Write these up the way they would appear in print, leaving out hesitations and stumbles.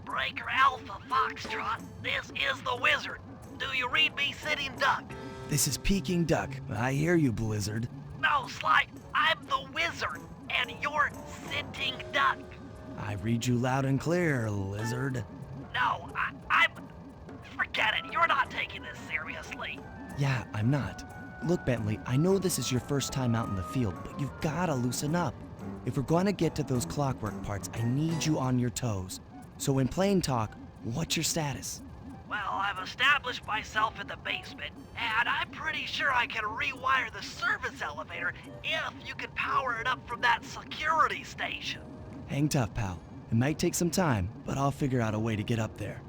Breaker Alpha Foxtrot, this is the Wizard. Do you read me, Sitting Duck? This is Peking Duck. I hear you, Blizzard. No, Sly, I'm the Wizard, and you're Sitting Duck. I read you loud and clear, Lizard. No, I'm... Forget it, you're not taking this seriously. Yeah, I'm not. Look, Bentley, I know this is your first time out in the field, but you've gotta loosen up. If we're gonna get to those clockwork parts, I need you on your toes. So in plain talk, what's your status? Well, I've established myself in the basement, and I'm pretty sure I can rewire the service elevator if you can power it up from that security station. Hang tough, pal. It might take some time, but I'll figure out a way to get up there.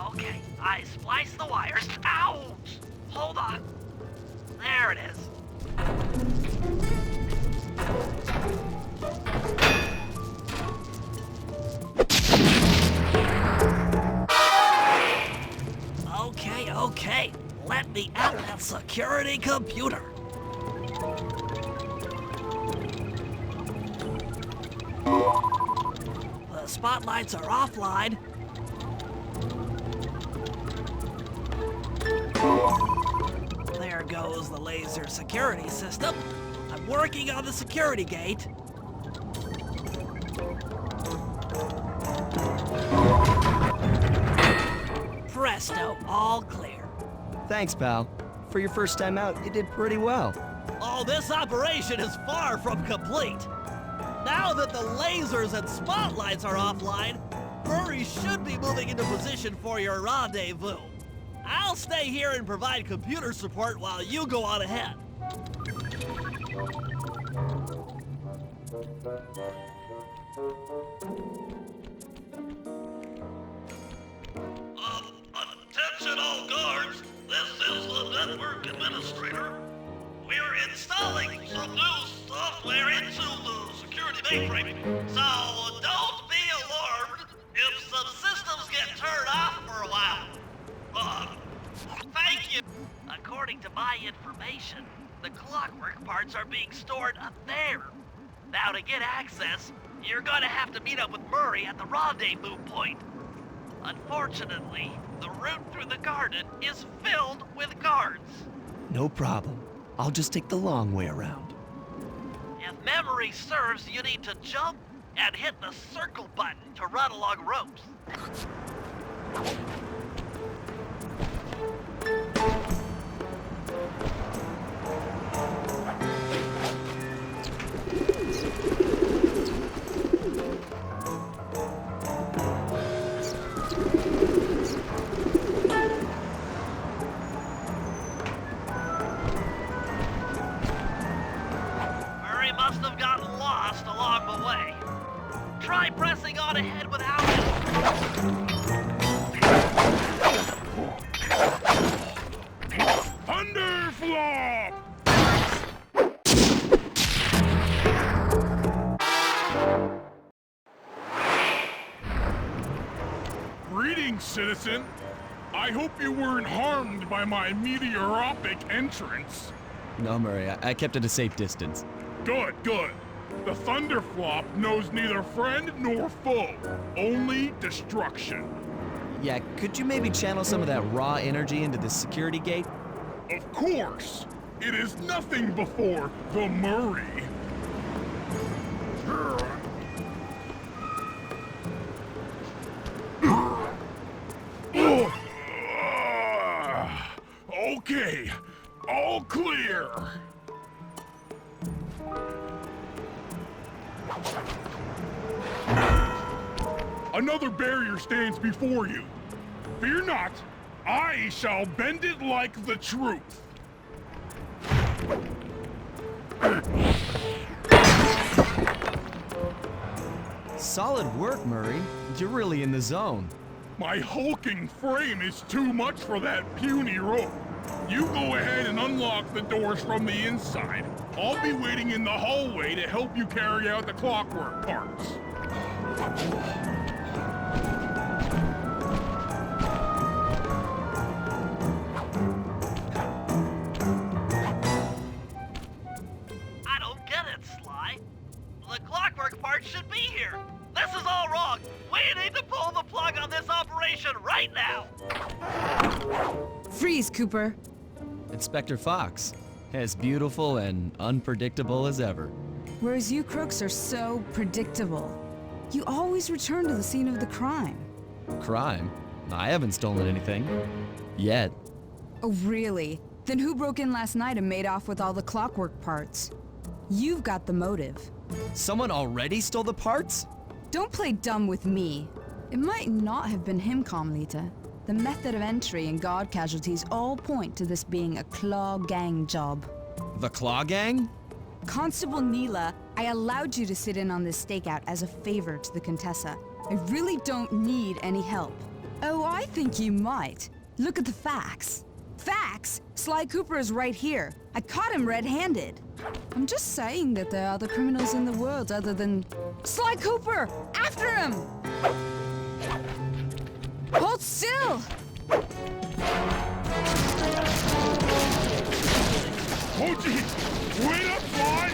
Okay, I spliced the wires. Ouch! Hold on. There it is. Okay. Let me at that security computer. The spotlights are offline. There goes the laser security system. I'm working on the security gate. Presto, all clear. Thanks, pal. For your first time out, you did pretty well. Oh, this operation is far from complete. Now that the lasers and spotlights are offline, Murray should be moving into position for your rendezvous. I'll stay here and provide computer support while you go on ahead. Attention all guards, this is the network administrator. We're installing some new software into the security mainframe, so don't be alarmed if some systems get turned off for a while. Thank you. According to my information, the clockwork parts are being stored up there. Now to get access, you're gonna have to meet up with Murray at the rendezvous point. Unfortunately, the route through the garden is filled with guards. No problem. I'll just take the long way around. If memory serves, you need to jump and hit the circle button to run along ropes. Must have gotten lost along the way. Try pressing on ahead without it. Thunderflop! Greetings, citizen. I hope you weren't harmed by my meteoropic entrance. No, Murray, I kept at a safe distance. Good. The Thunderflop knows neither friend nor foe, only destruction. Yeah, could you maybe channel some of that raw energy into this security gate? Of course! It is nothing before the Murray. Okay, all clear. Another barrier stands before you. Fear not, I shall bend it like the truth. Solid work, Murray. You're really in the zone. My hulking frame is too much for that puny rope. You go ahead and unlock the doors from the inside. I'll be waiting in the hallway to help you carry out the clockwork parts. The clockwork parts should be here. This is all wrong. We need to pull the plug on this operation right now. Freeze, Cooper. Inspector Fox, as beautiful and unpredictable as ever. Whereas you crooks are so predictable. You always return to the scene of the crime. Crime? I haven't stolen anything. Yet. Oh, really? Then who broke in last night and made off with all the clockwork parts? You've got the motive. Someone already stole the parts? Don't play dumb with me. It might not have been him, Carmelita. The method of entry and guard casualties all point to this being a Claw Gang job. The Claw Gang? Constable Neela, I allowed you to sit in on this stakeout as a favor to the Contessa. I really don't need any help. Oh, I think you might. Look at the facts. Facts? Sly Cooper is right here. I caught him red-handed. I'm just saying that there are other criminals in the world other than... Sly Cooper! After him! Hold still! Oh, gee! Wait up, Fly!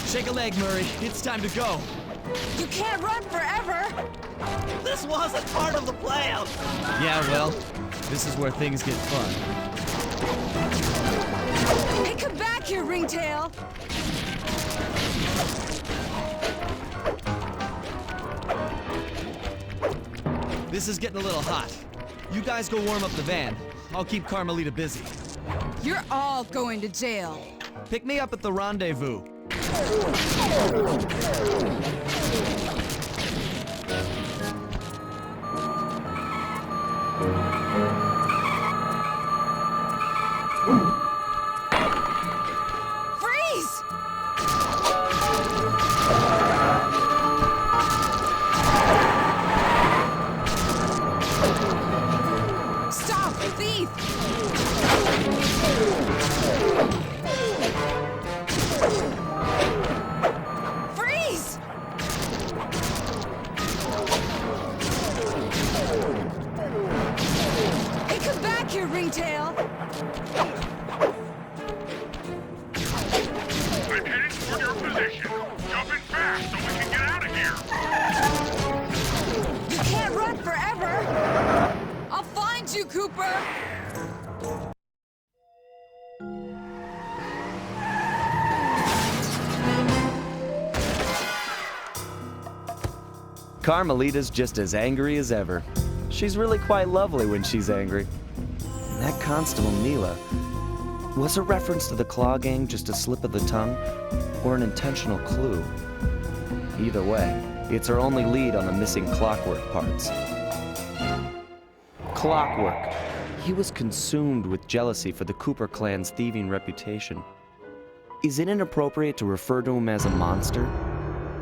Shake a leg, Murray. It's time to go. You can't run forever! This wasn't part of the plan. Yeah, well, this is where things get fun. Hey, come back here, Ringtail! This is getting a little hot. You guys go warm up the van. I'll keep Carmelita busy. You're all going to jail. Pick me up at the rendezvous. Freeze! Stop, thief! Freeze! Hey, come back here, Ringtail! I'm heading toward your position. Jump in fast so we can get out of here. You can't run forever! I'll find you, Cooper! Carmelita's just as angry as ever. She's really quite lovely when she's angry. And that Constable Neela, was a reference to the Claw Gang just a slip of the tongue, or an intentional clue? Either way, it's our only lead on the missing clockwork parts. Clockwork. He was consumed with jealousy for the Cooper clan's thieving reputation. Is it inappropriate to refer to him as a monster?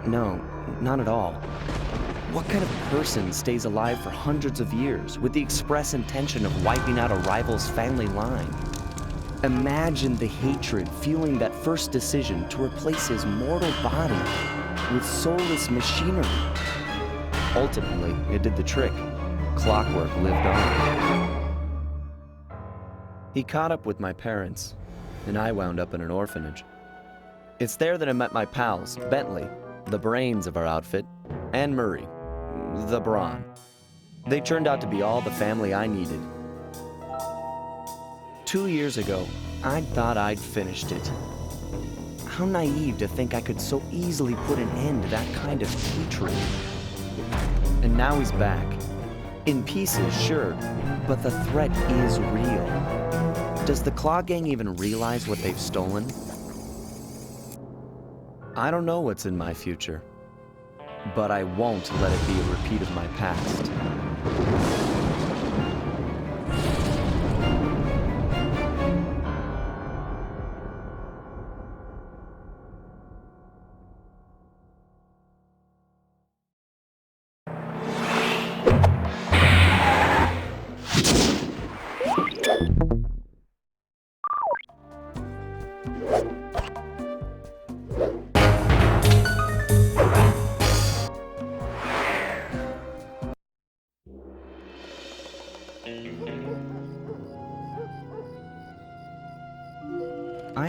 No, not at all. What kind of person stays alive for hundreds of years with the express intention of wiping out a rival's family line? Imagine the hatred fueling that first decision to replace his mortal body with soulless machinery. Ultimately, it did the trick. Clockwork lived on. He caught up with my parents, and I wound up in an orphanage. It's there that I met my pals, Bentley, the brains of our outfit, and Murray, the brawn. They turned out to be all the family I needed. 2 years ago, I thought I'd finished it. How naive to think I could so easily put an end to that kind of hatred. And now he's back. In pieces, sure, but the threat is real. Does the Claw Gang even realize what they've stolen? I don't know what's in my future, but I won't let it be a repeat of my past.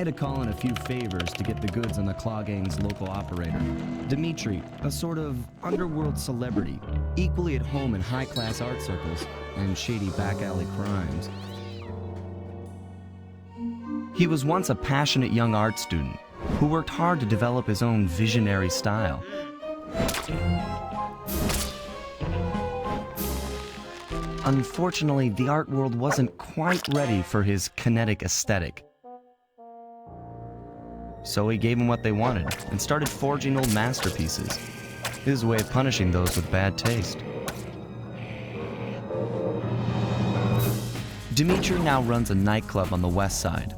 had to call in a few favors to get the goods on the Claw Gang's local operator, Dimitri, a sort of underworld celebrity, equally at home in high-class art circles and shady back-alley crimes. He was once a passionate young art student who worked hard to develop his own visionary style. Unfortunately, the art world wasn't quite ready for his kinetic aesthetic. So he gave them what they wanted and started forging old masterpieces, his way of punishing those with bad taste. Dimitri now runs a nightclub on the west side.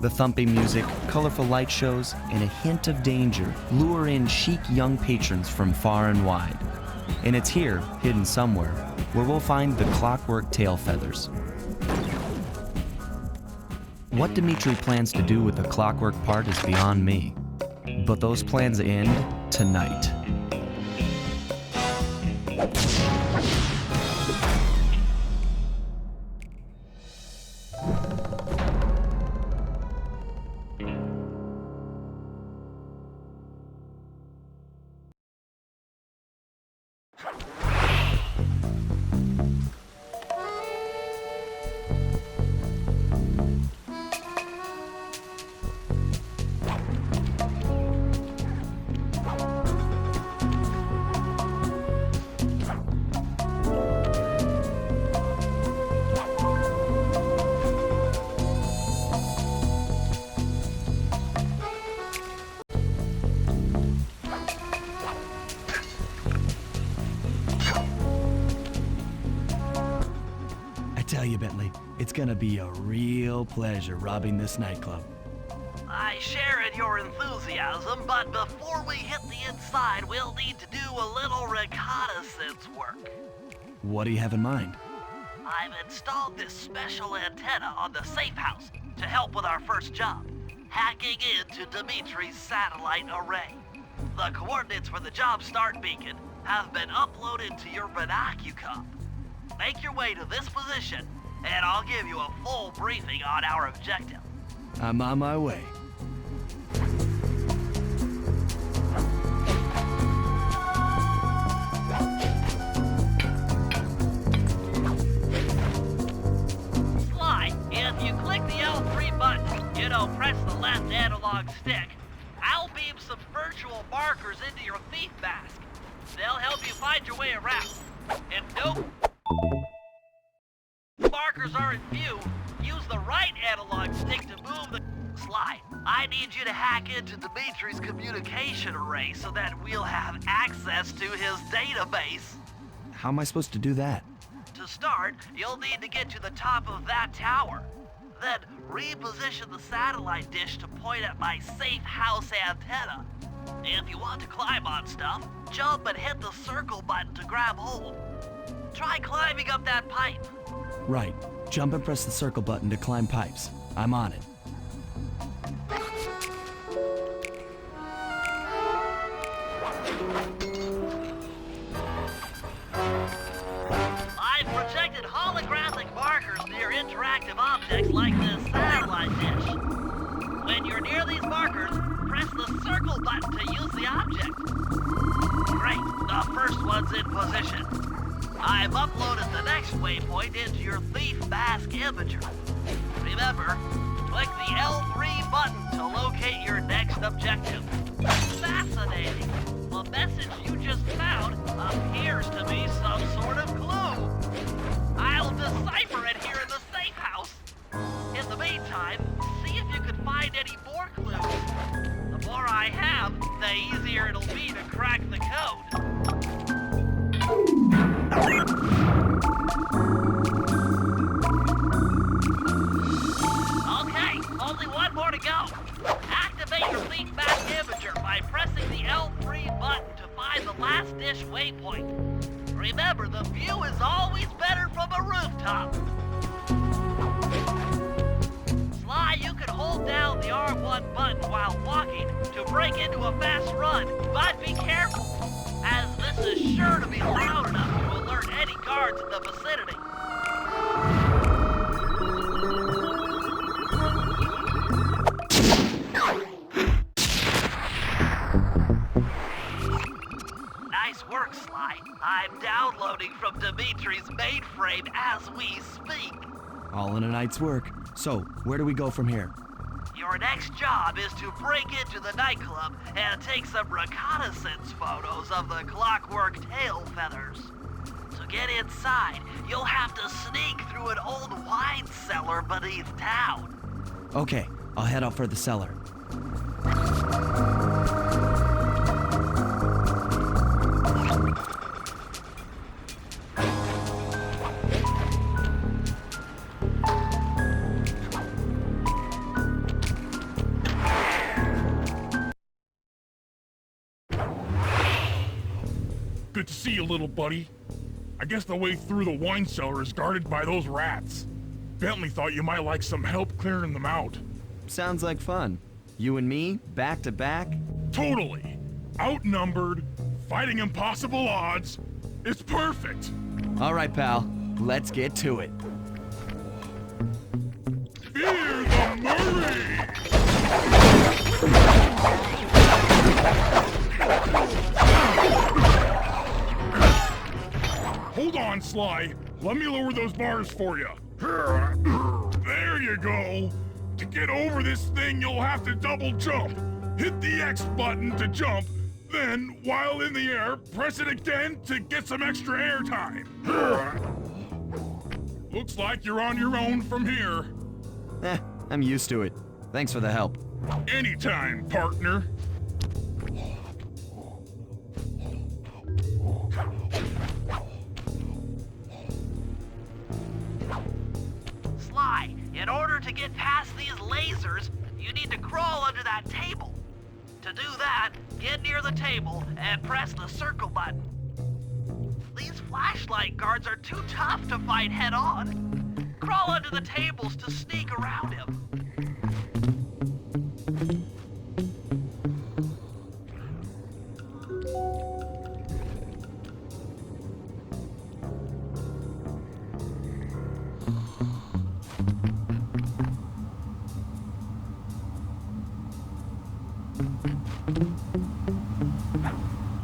The thumping music, colorful light shows, and a hint of danger lure in chic young patrons from far and wide. And it's here, hidden somewhere, where we'll find the clockwork tail feathers. What Dimitri plans to do with the clockwork part is beyond me, but those plans end tonight. Tell you, Bentley, it's gonna be a real pleasure robbing this nightclub. I share in your enthusiasm, but before we hit the inside, we'll need to do a little reconnaissance work. What do you have in mind? I've installed this special antenna on the safe house to help with our first job, hacking into Dimitri's satellite array. The coordinates for the job start beacon have been uploaded to your binocucom. Make your way to this position, and I'll give you a full briefing on our objective. I'm on my way. Sly, if you click the L3 button, press the left analog stick, I'll beam some virtual markers into your thief mask. They'll help you find your way around. If no markers are in view, use the right analog stick to move the slide. I need you to hack into Dimitri's communication array so that we'll have access to his database. How am I supposed to do that? To start, you'll need to get to the top of that tower. Then reposition the satellite dish to point at my safe house antenna. If you want to climb on stuff, jump and hit the circle button to grab hold. Try climbing up that pipe. Right. Jump and press the circle button to climb pipes. I'm on it. I've projected holographic markers near interactive objects like this satellite dish. When you're near these markers, press the circle button to use the object. Great, the first one's in position. I've uploaded the next waypoint into your thief mask imager. Remember, click the L3 button to locate your next objective. Fascinating. The message you just found appears to be some sort of clue. I'll decipher it here in the safe house. In the meantime, see if you can find any more clues. The more I have, the easier it'll be to crack the code. Okay, only one more to go. Activate your thief mask imager by pressing the L3 button to find the last dish waypoint. Remember, the view is always better from a rooftop. Sly, you can hold down the R1 button while walking to break into a fast run, but be careful, as this is sure to be loud enough to alert any guards in the vicinity. work, Sly. I'm downloading from Dimitri's mainframe as we speak. All in a night's work. So, where do we go from here? Your next job is to break into the nightclub and take some reconnaissance photos of the clockwork tail feathers. To get inside, you'll have to sneak through an old wine cellar beneath town. Okay, I'll head out for the cellar. Good to see you, little buddy. I guess the way through the wine cellar is guarded by those rats. Bentley thought you might like some help clearing them out. Sounds like fun. You and me, back to back? Totally. Outnumbered, fighting impossible odds. It's perfect. All right, pal. Let's get to it. Fear the Murray! Hold on, Sly. Let me lower those bars for you. There you go. To get over this thing, you'll have to double jump. Hit the X button to jump, then, while in the air, press it again to get some extra air time. Looks like you're on your own from here. I'm used to it. Thanks for the help. Anytime, partner. Sly, in order to get past these lasers, you need to crawl under that table. To do that, get near the table and press the circle button. These flashlight guards are too tough to fight head-on. Crawl under the tables to sneak around him.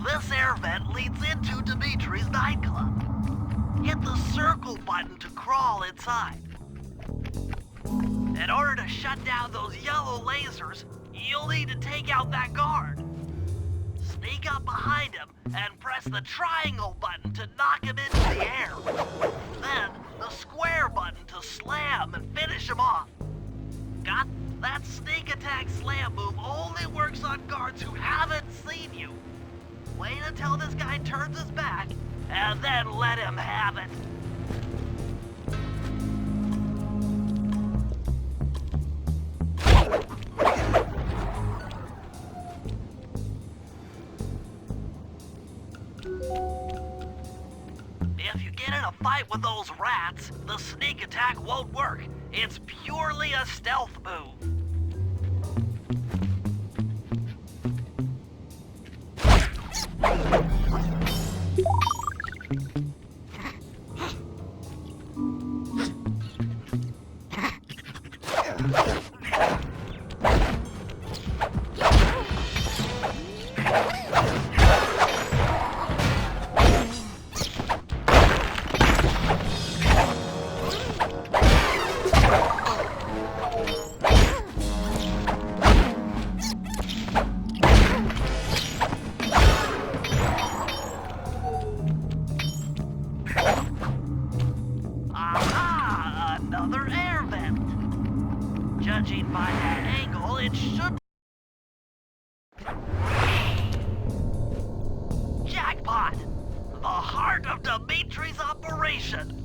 This air vent leads into Dimitri's nightclub. Hit the circle button to crawl inside. In order to shut down those yellow lasers, you'll need to take out that guard. Sneak up behind him and press the triangle button to knock him into the air. Then, the square button to slam and finish him off. Got that sneak attack slam move only works on guards who haven't seen you. Wait until this guy turns his back, and then let him have it. If you get in a fight with those rats, the sneak attack won't work. It's purely a stealth move. Aha! Another air vent. Judging by that angle, it should... Jackpot! The heart of Dimitri's operation.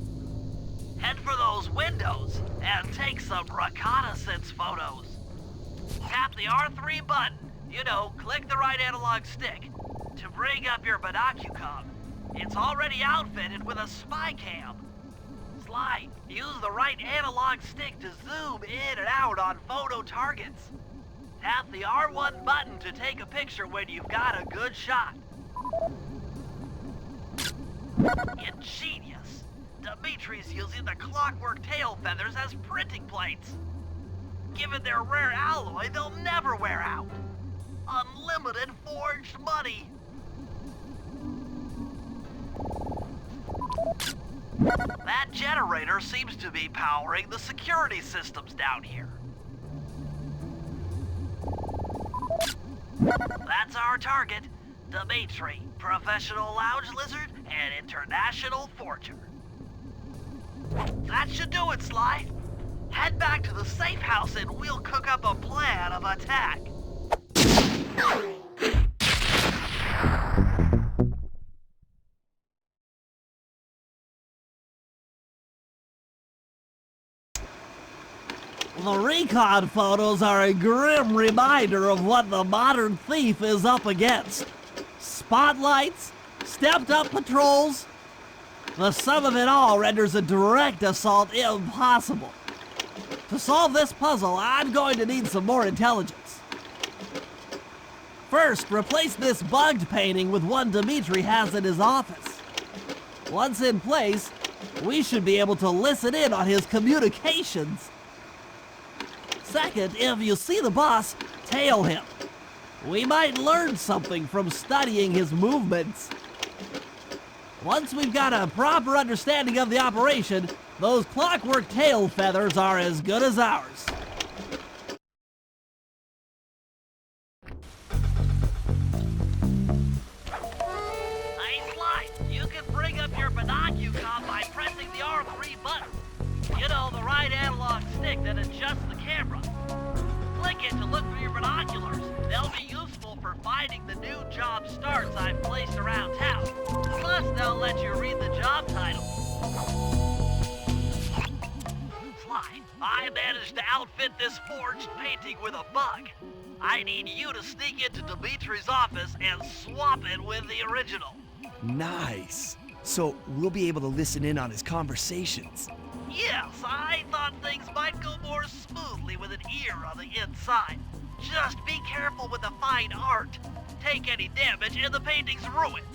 Head for those windows and take some reconnaissance photos. Tap the R3 button, click the right analog stick, to bring up your binocucom. It's already outfitted with a spy cam. Sly, use the right analog stick to zoom in and out on photo targets. Tap the R1 button to take a picture when you've got a good shot. Ingenious. Dimitri's using the clockwork tail feathers as printing plates. Given their rare alloy, they'll never wear out. Unlimited forged money. That generator seems to be powering the security systems down here. That's our target. Dimitri, professional lounge lizard and international forger. That should do it, Sly. Head back to the safe house and we'll cook up a plan of attack. The recon photos are a grim reminder of what the modern thief is up against. Spotlights, stepped-up patrols. The sum of it all renders a direct assault impossible. To solve this puzzle, I'm going to need some more intelligence. First, replace this bugged painting with one Dimitri has in his office. Once in place, we should be able to listen in on his communications. Second, if you see the boss, tail him. We might learn something from studying his movements. Once we've got a proper understanding of the operation, those clockwork tail feathers are as good as ours. Hey, Sly, you can bring up your binocucom by pressing the R3 button. You know, the right analog stick that adjusts the camera. Click it to look for your binoculars. They'll be useful for finding the new job starts I've placed around town. Plus, they'll let you read the job title. Sly, I managed to outfit this forged painting with a bug. I need you to sneak into Dimitri's office and swap it with the original. Nice. So we'll be able to listen in on his conversations. Yes, I thought things might go more smoothly with an ear on the inside. Just be careful with the fine art. Take any damage and the painting's ruined.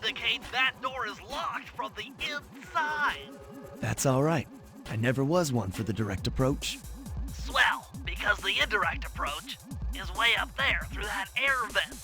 indicates that door is locked from the inside. That's all right. I never was one for the direct approach. Swell, because the indirect approach is way up there through that air vent.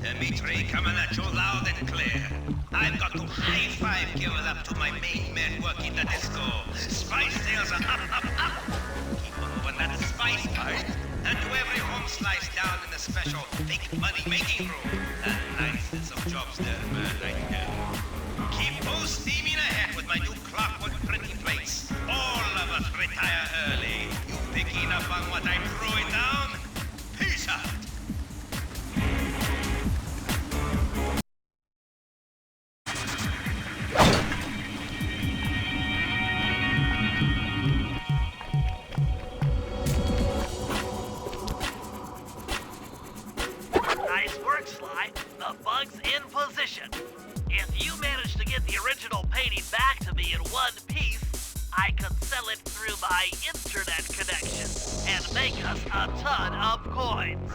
Dimitri, coming at you loud and clear. I've got to high-five give it up to my main men working the disco. Spice sales are up. Keep on moving that spice pipe, and do every home slice down in the special big money-making room. Nice, there's some jobs there, man, I can. Keep full steaming ahead with my new clockwork printing plates. All of us retire early. You picking up on what I'm throwing down? Peace out. Nice work, Sly. The bug's in position. If you manage to get the original painting back to me in one piece, I can sell it through my internet connection and make us a ton of coins.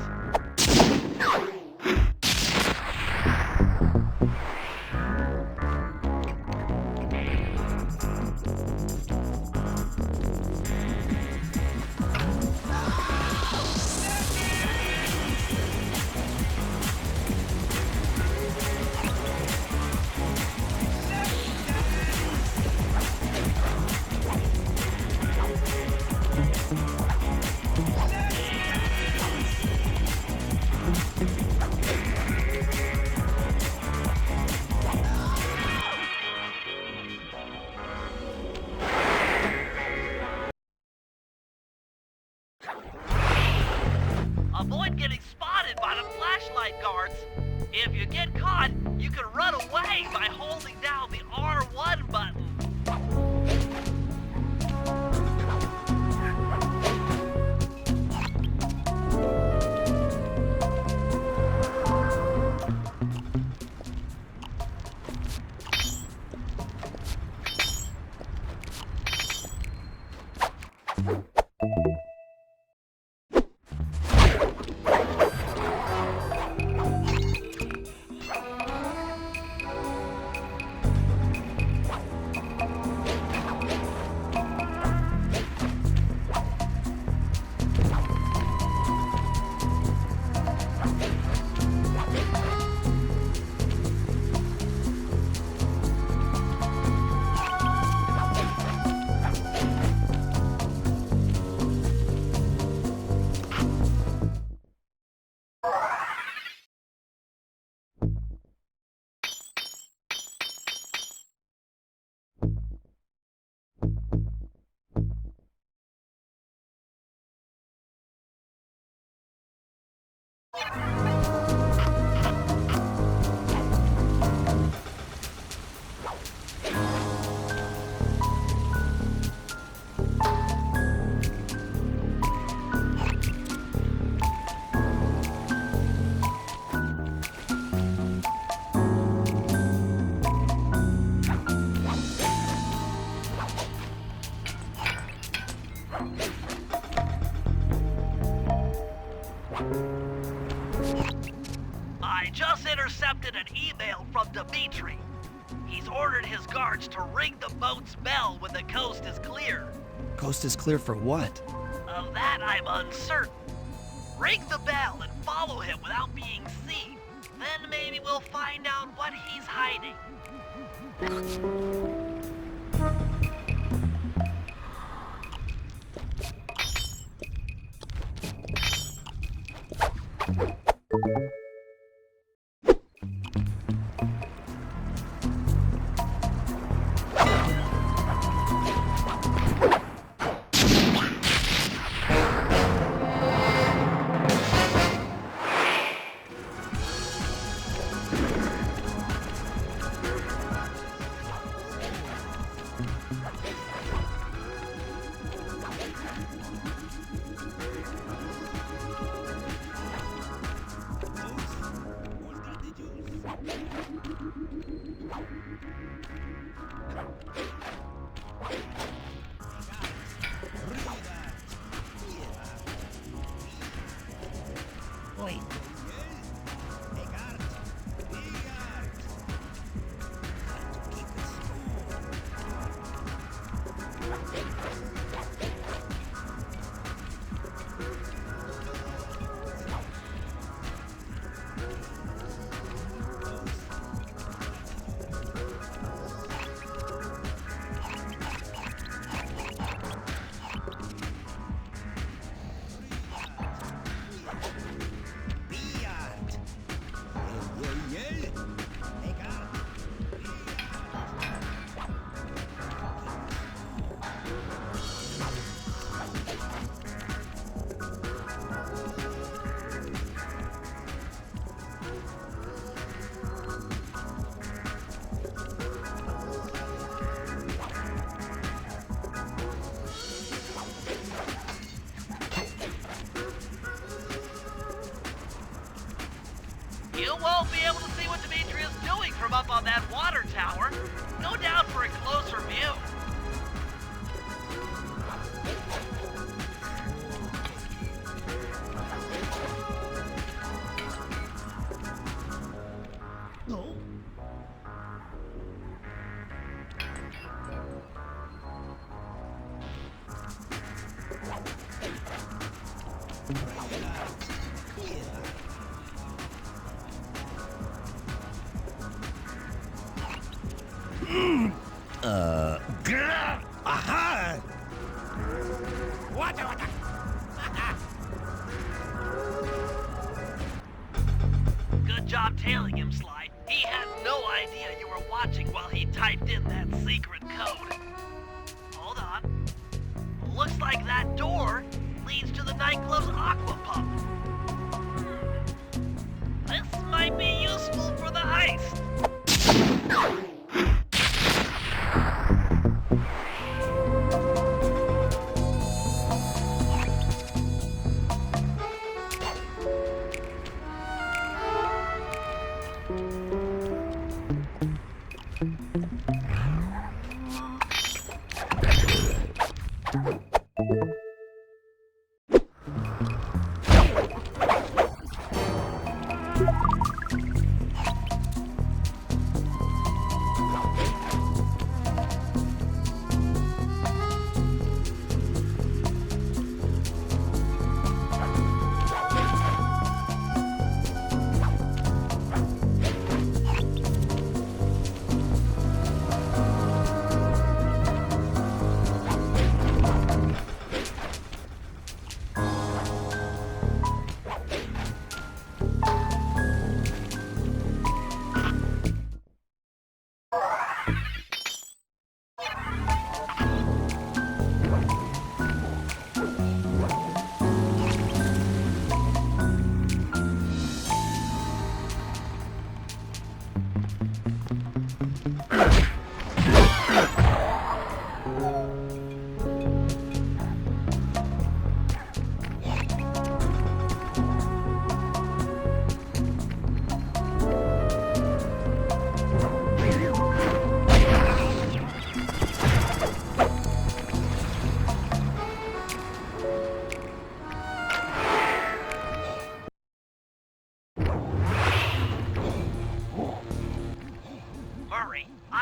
Avoid getting spotted by the flashlight guards. If you get caught, you can run away by holding down the R1 button. I just intercepted an email from Dimitri. He's ordered his guards to ring the boat's bell when the coast is clear. Coast is clear for what? Of that, I'm uncertain. Ring the bell and follow him without being seen. Then maybe we'll find out what he's hiding. You won't be able to see what Dimitri's doing from up on that water tower. Go down for a closer view. Aha! Good job tailing him, Sly. He had no idea you were watching while he typed in that secret code. Hold on. Looks like that door leads to the nightclub's aqua pump. This might be useful for the heist.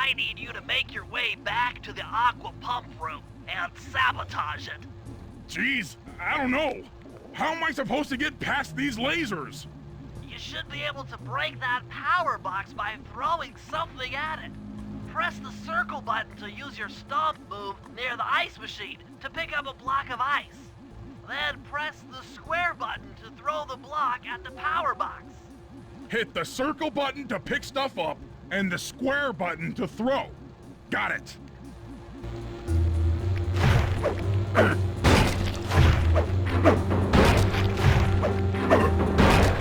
I need you to make your way back to the aqua pump room and sabotage it. Jeez, I don't know. How am I supposed to get past these lasers? You should be able to break that power box by throwing something at it. Press the circle button to use your stomp move near the ice machine to pick up a block of ice. Then press the square button to throw the block at the power box. Hit the circle button to pick stuff up and the square button to throw. Got it.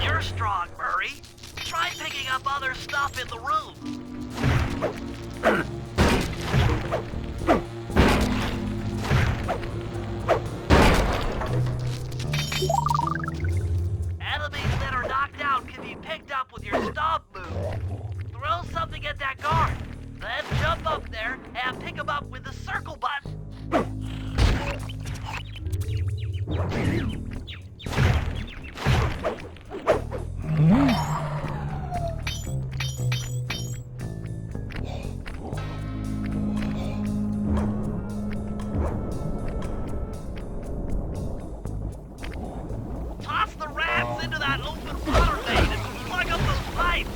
You're strong, Murray. Try picking up other stuff in the room. Enemies that are knocked out can be picked up with your stomp move. Throw that guard. Then jump up there and pick him up with the circle button. Toss the rafts into that open water main and plug up those pipes.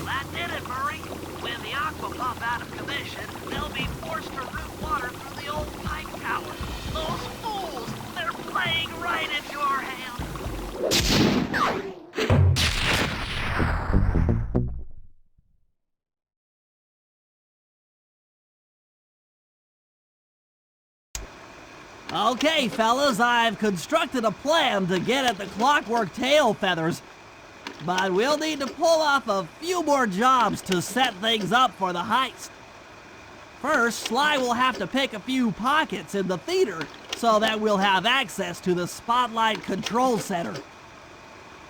That did it, Murray. With the aqua pump out of commission, they'll be forced to route water through the old pipe tower. Those fools! They're playing right into our hands. Okay, fellas, I've constructed a plan to get at the clockwork tail feathers, but we'll need to pull off a few more jobs to set things up for the heist. First, Sly will have to pick a few pockets in the theater so that we'll have access to the Spotlight Control Center.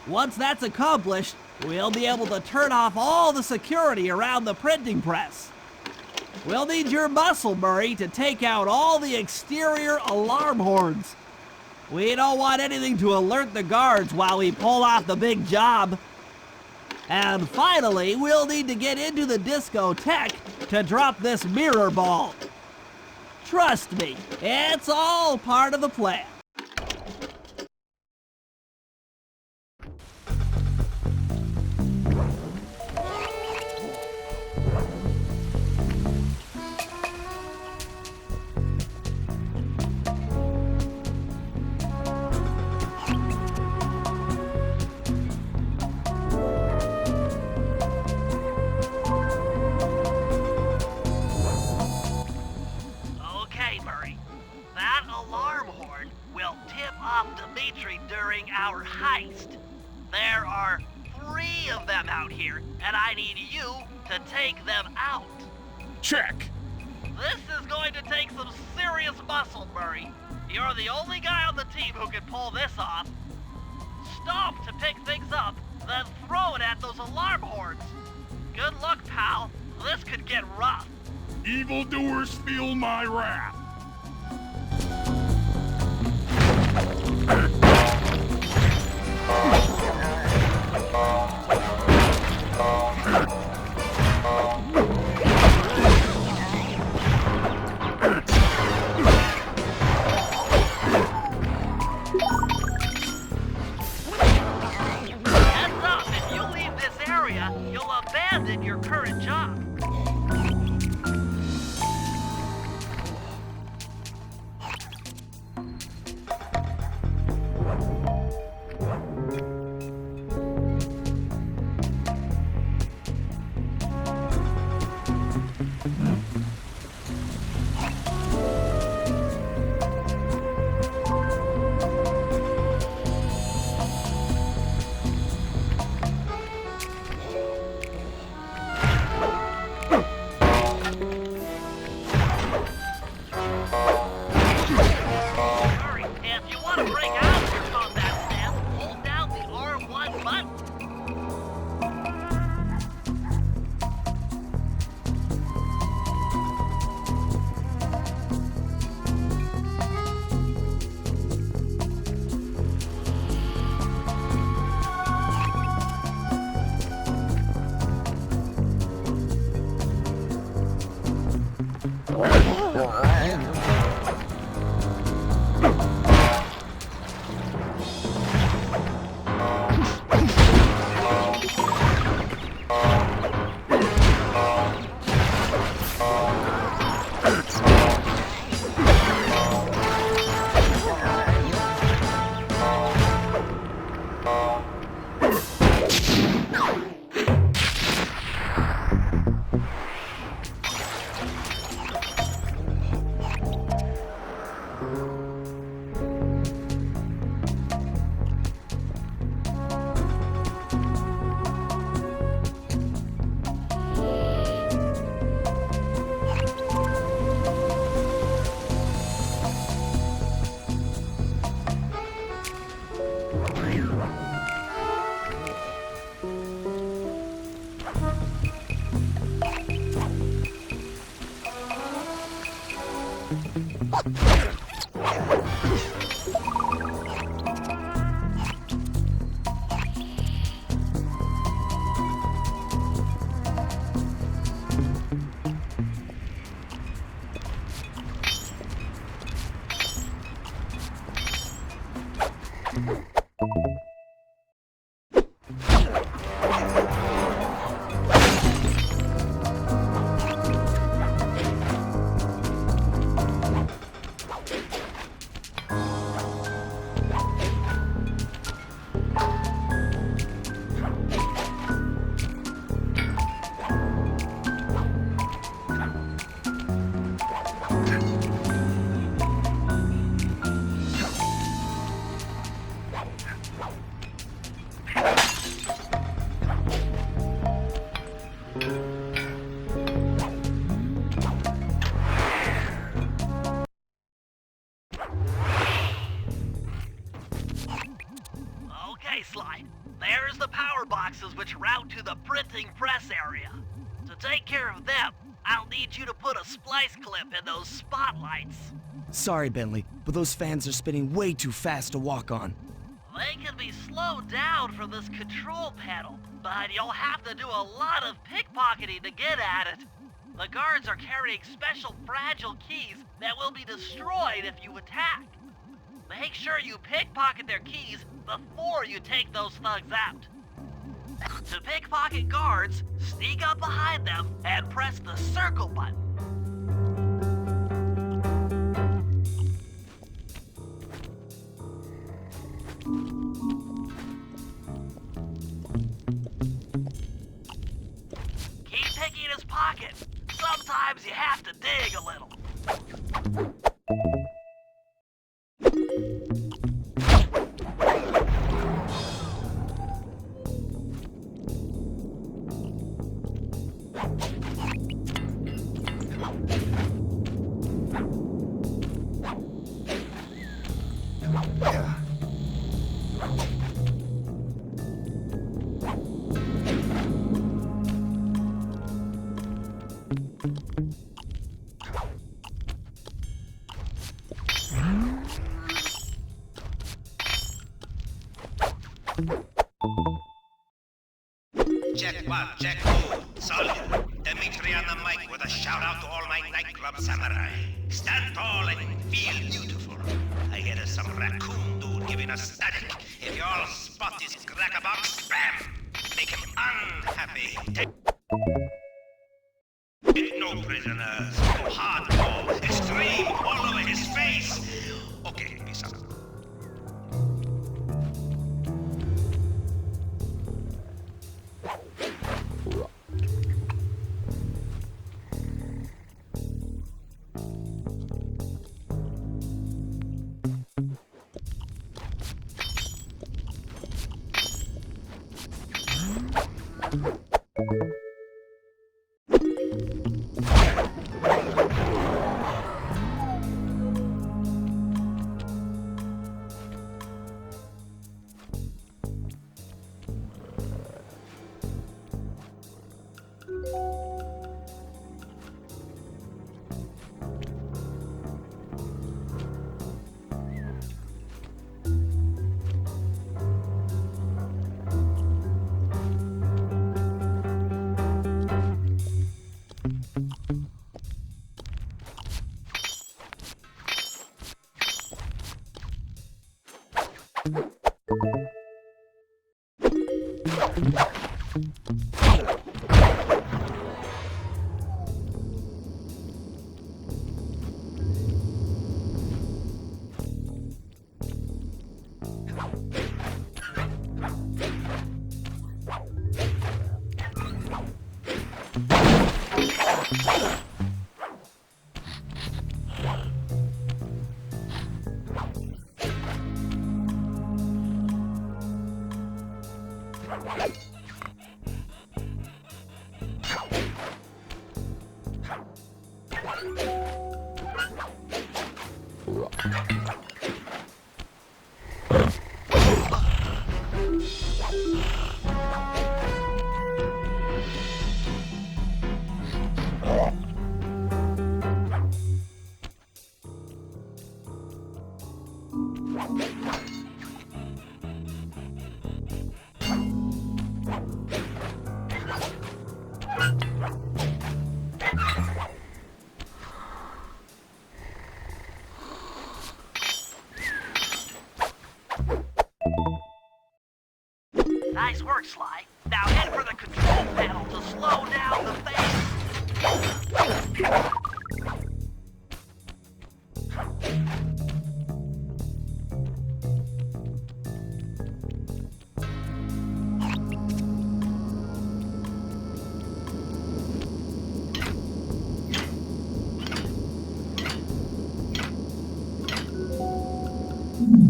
Once that's accomplished, we'll be able to turn off all the security around the printing press. We'll need your muscle, Murray, to take out all the exterior alarm horns. We don't want anything to alert the guards while we pull off the big job. And finally, we'll need to get into the discotheque to drop this mirror ball. Trust me, it's all part of the plan. Okay, Murray. That alarm horn will tip off Dimitri during our heist. There are 3 of them out here, and I need you to take them out. Check. This is going to take some serious muscle, Murray. You're the only guy on the team who can pull this off. Stop to pick things up, then throw it at those alarm horns. Good luck, pal. This could get rough. Evildoers feel my wrath. Heads up, if you leave this area, you'll abandon your current job. Okay, Sly. There's the power boxes which route to the printing press area. To take care of them, I'll need you to put a splice clip in those spotlights. Sorry, Bentley, but those fans are spinning way too fast to walk on. They can be slowed down from this control panel, but you'll have to do a lot of pickpocketing to get at it. The guards are carrying special fragile keys that will be destroyed if you attack. Make sure you pickpocket their keys before you take those thugs out. To pickpocket guards, sneak up behind them and press the circle button. Keep picking his pocket. Sometimes you have to dig a little. Check one, check two. Solid. Dimitri on the mic with a shout out to all my nightclub samurai. Stand tall and feel beautiful. I hear some raccoon dude giving us static. If you all spot this crackerbox, bam! Make him unhappy. Take no prisoners. Hardcore, extreme, all over his face. Okay, peace out. Nice work, Sly. Now head for the control panel to slow down the fan.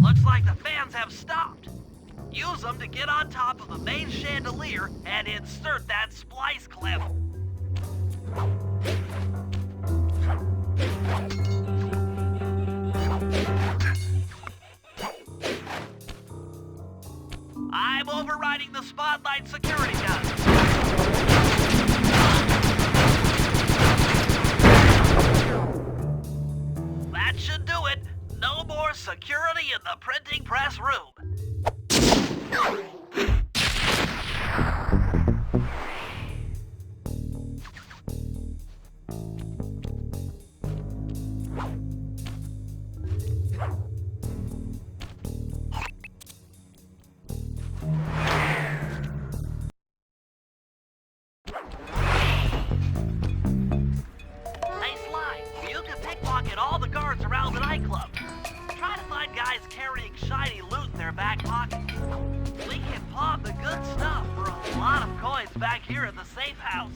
Looks like the fans have stopped. Use them to get on top of the main chandelier and insert that splice clip. I'm overriding the spotlight security gun. That should do it. No more security in the printing press room. Hey Sly, you can pickpocket all the guards around the nightclub. Try to find guys carrying shiny loot in their back pocket. We can pawn the good stuff for a lot of coins back here in the safe house.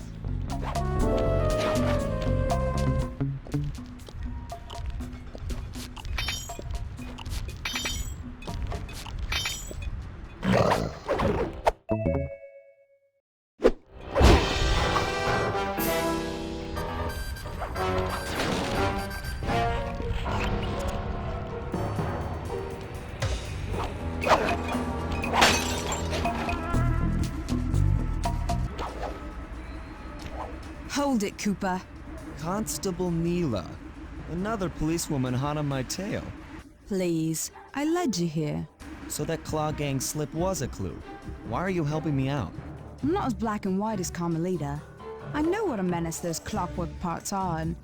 Hold it, Cooper. Constable Neela. Another policewoman hot on my tail. Please, I led you here. So that Claw Gang slip was a clue. Why are you helping me out? I'm not as black and white as Carmelita. I know what a menace those clockwork parts are, and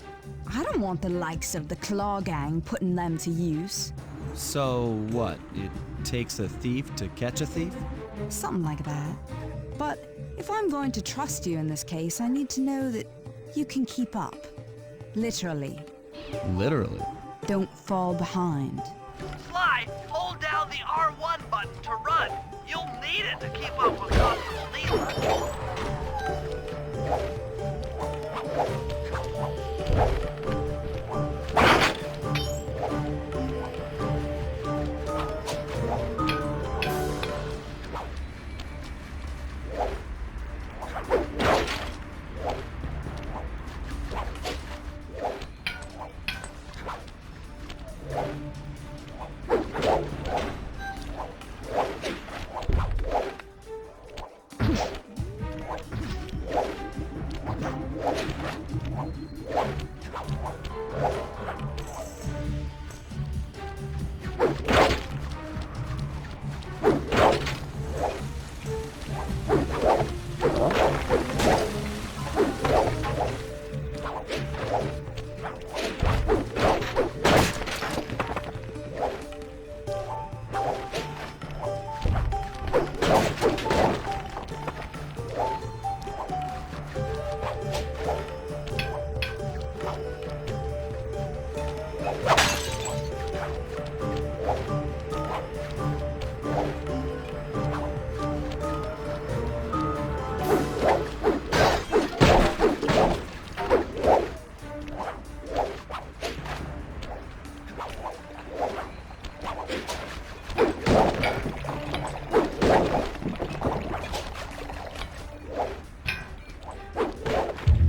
I don't want the likes of the Claw Gang putting them to use. So what? It takes a thief to catch a thief? Something like that. But if I'm going to trust you in this case, I need to know that you can keep up. Literally. Literally. Don't fall behind. Sly, hold down the R1 button to run. You'll need it to keep up with Constable Neela.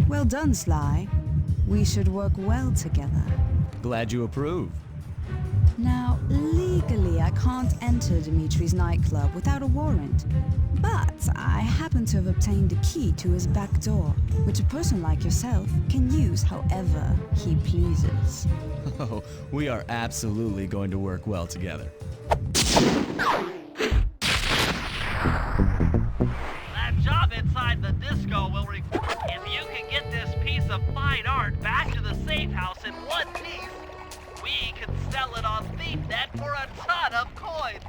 Well done, Sly. We should work well together. Glad you approve. Now, legally, I can't enter Dimitri's nightclub without a warrant. But I happen to have obtained a key to his back door, which a person like yourself can use however he pleases. Oh, we are absolutely going to work well together. That job inside the disco will require... If you can get this piece of fine art back to the safe house in one piece, we can sell it on ThiefNet for a ton of coins.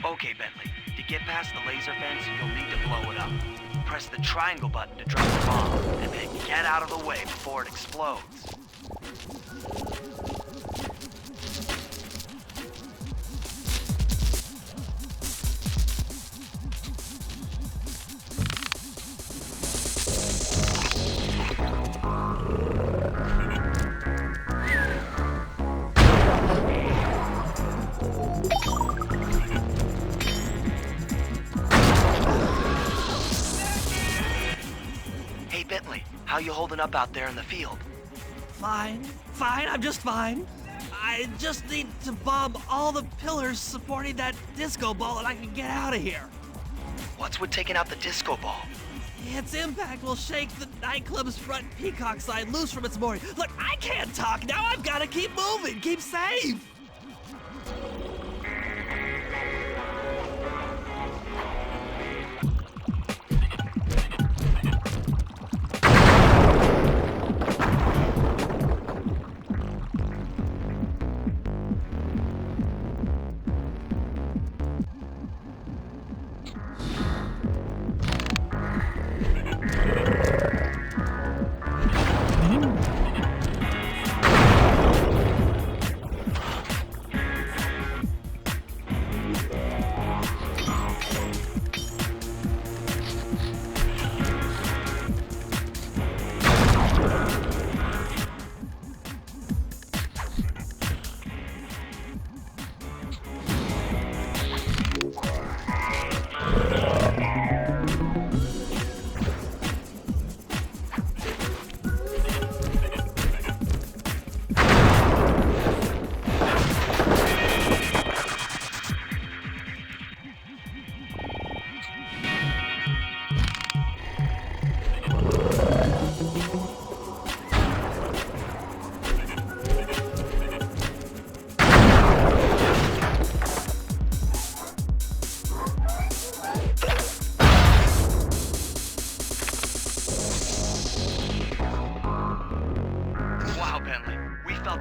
Okay, Bentley. To get past the laser fence, you'll need to blow it up. Press the triangle button to drop the bomb, and then get out of the way before it explodes. Hey, Bentley, how you holding up out there in the field? Fine, I'm just fine. I just need to bomb all the pillars supporting that disco ball and I can get out of here. What's with taking out the disco ball? Its impact will shake the nightclub's front peacock sign loose from its mooring. Look, I can't talk now. I've got to keep moving, keep safe.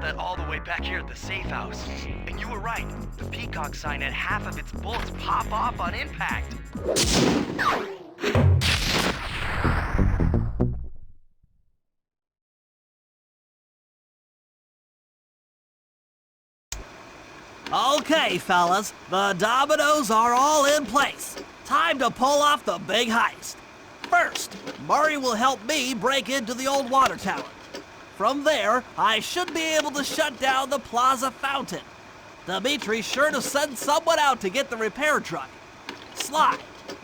That all the way back here at the safe house. And you were right. The peacock sign had half of its bullets pop off on impact. Okay, fellas, the dominoes are all in place. Time to pull off the big heist. First, Murray will help me break into the old water tower. From there, I should be able to shut down the plaza fountain. Dimitri's sure to send someone out to get the repair truck. Sly,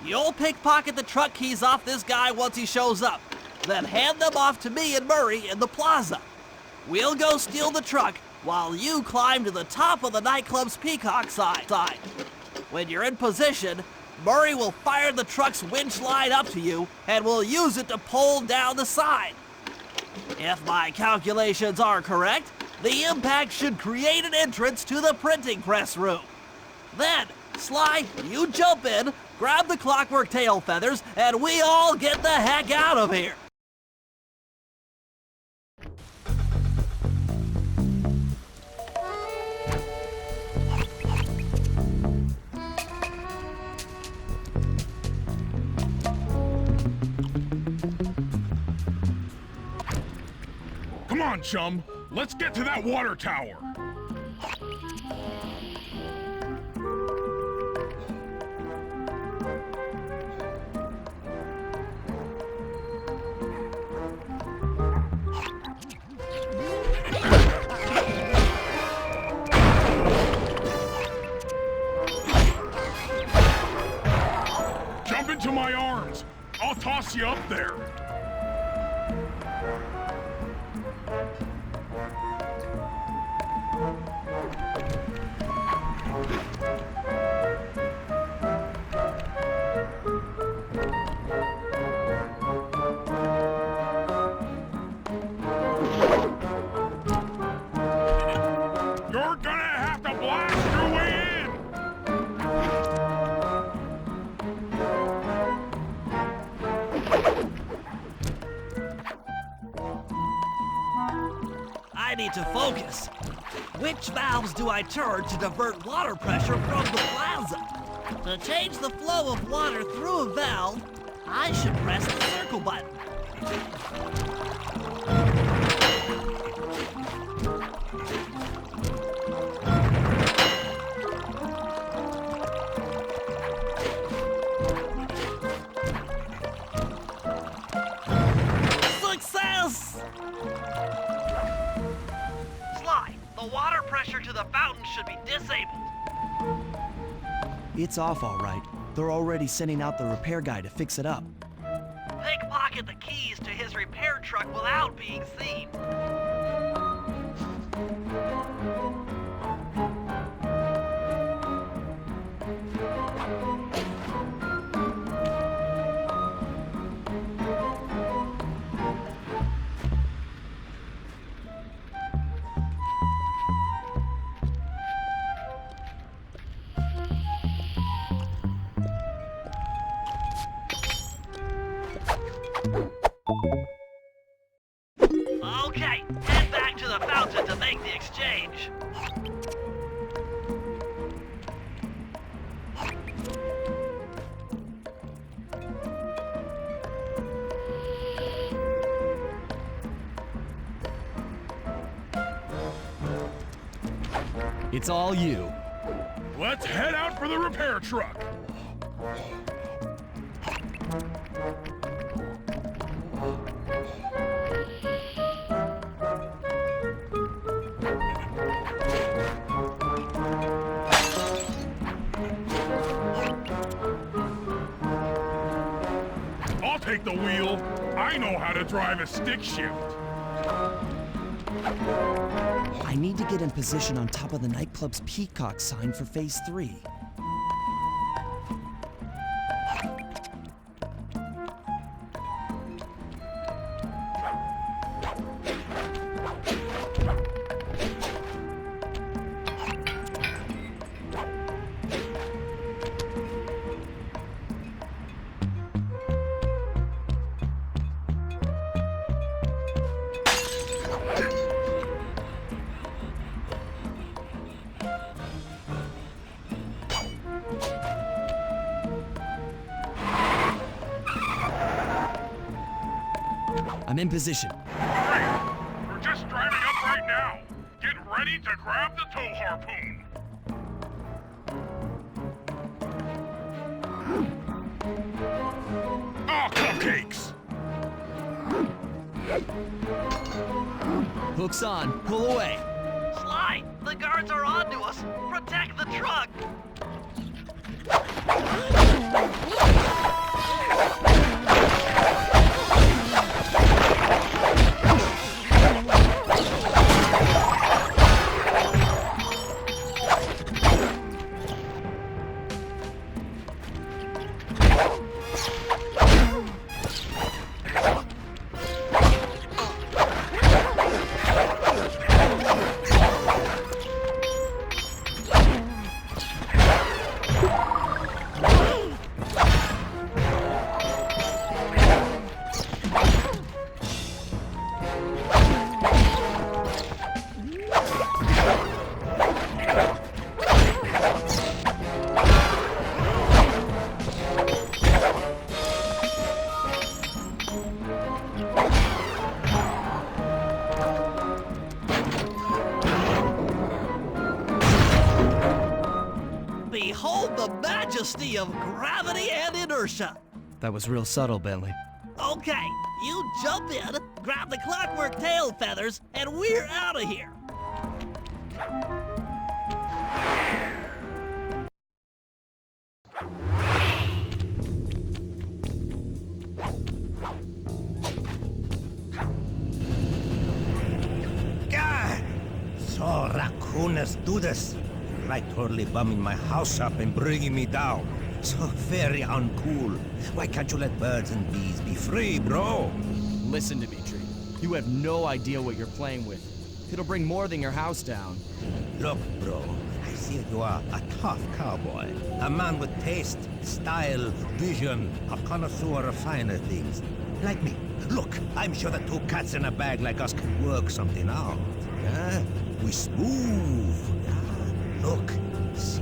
you'll pickpocket the truck keys off this guy once he shows up. then hand them off to me and Murray in the plaza. We'll go steal the truck while you climb to the top of the nightclub's peacock side. When you're in position, Murray will fire the truck's winch line up to you and will use it to pull down the sign. If my calculations are correct, the impact should create an entrance to the printing press room. Then, Sly, you jump in, grab the clockwork tail feathers, and we all get the heck out of here. Come on, chum. Let's get to that water tower. Jump into my arms. I'll toss you up there. You're gonna have to blast your way in! I need to focus. Which valves do I turn to divert water pressure from the plaza? To change the flow of water through a valve, I should press the circle button. Success! Sly, the water pressure to the fountain should be disabled. It's off all right. They're already sending out the repair guy to fix it up. Pickpocket the keys to his repair truck without being seen. Okay, head back to the fountain to make the exchange. It's all you. Let's head out for the repair truck. I'll take the wheel. I know how to drive a stick shift. I need to get in position on top of the nightclub's peacock sign for phase 3. I'm in position. Great! We're just driving up right now. Get ready to grab the tow harpoon. Oh, cupcakes! Hook's on. Pull away. Sly, the guards are onto us. Protect the truck. majesty of gravity and inertia. That was real subtle, Bentley. Okay, you jump in, grab the clockwork tail feathers, and we're out of here. God! So raccooners do this. Like totally bumming my house up and bringing me down. So very uncool. Why can't you let birds and bees be free, bro? Listen, Dimitri. You have no idea what you're playing with. It'll bring more than your house down. Look, bro, I see you are a tough cowboy. A man with taste, style, vision, a connoisseur of finer things. Like me. Look, I'm sure that two cats in a bag like us can work something out. Yeah? We smooth. Yeah? Look, see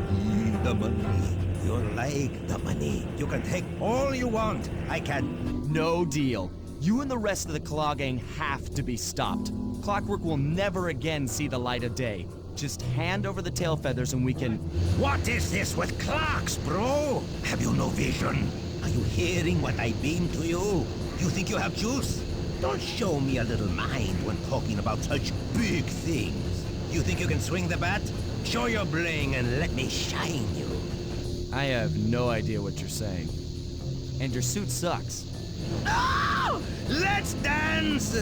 the money. You like the money. You can take all you want. I can. No deal. You and the rest of the Claw Gang have to be stopped. Clockwork will never again see the light of day. Just hand over the tail feathers and we can... What is this with clocks, bro? Have you no vision? Are you hearing what I beam to you? You think you have juice? Don't show me a little mind when talking about such big things. You think you can swing the bat? Show your bling and let me shine you. I have no idea what you're saying. And your suit sucks. Oh! Let's dance!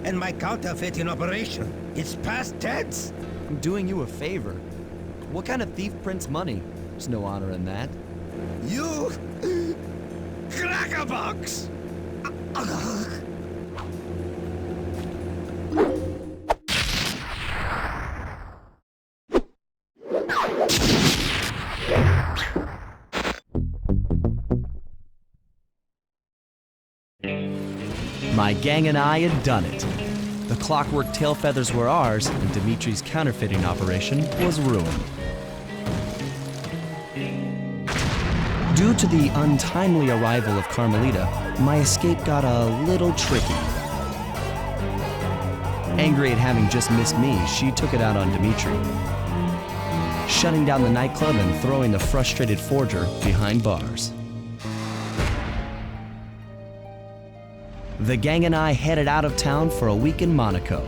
And my counterfeit in operation. It's past tense. I'm doing you a favor. What kind of thief prints money? There's no honor in that. You... crackerbox! My gang and I had done it. The clockwork tail feathers were ours, and Dimitri's counterfeiting operation was ruined. Due to the untimely arrival of Carmelita, my escape got a little tricky. Angry at having just missed me, she took it out on Dimitri, shutting down the nightclub and throwing the frustrated forger behind bars. The gang and I headed out of town for a week in Monaco.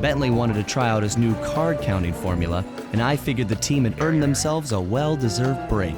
Bentley wanted to try out his new card counting formula, and I figured the team had earned themselves a well-deserved break.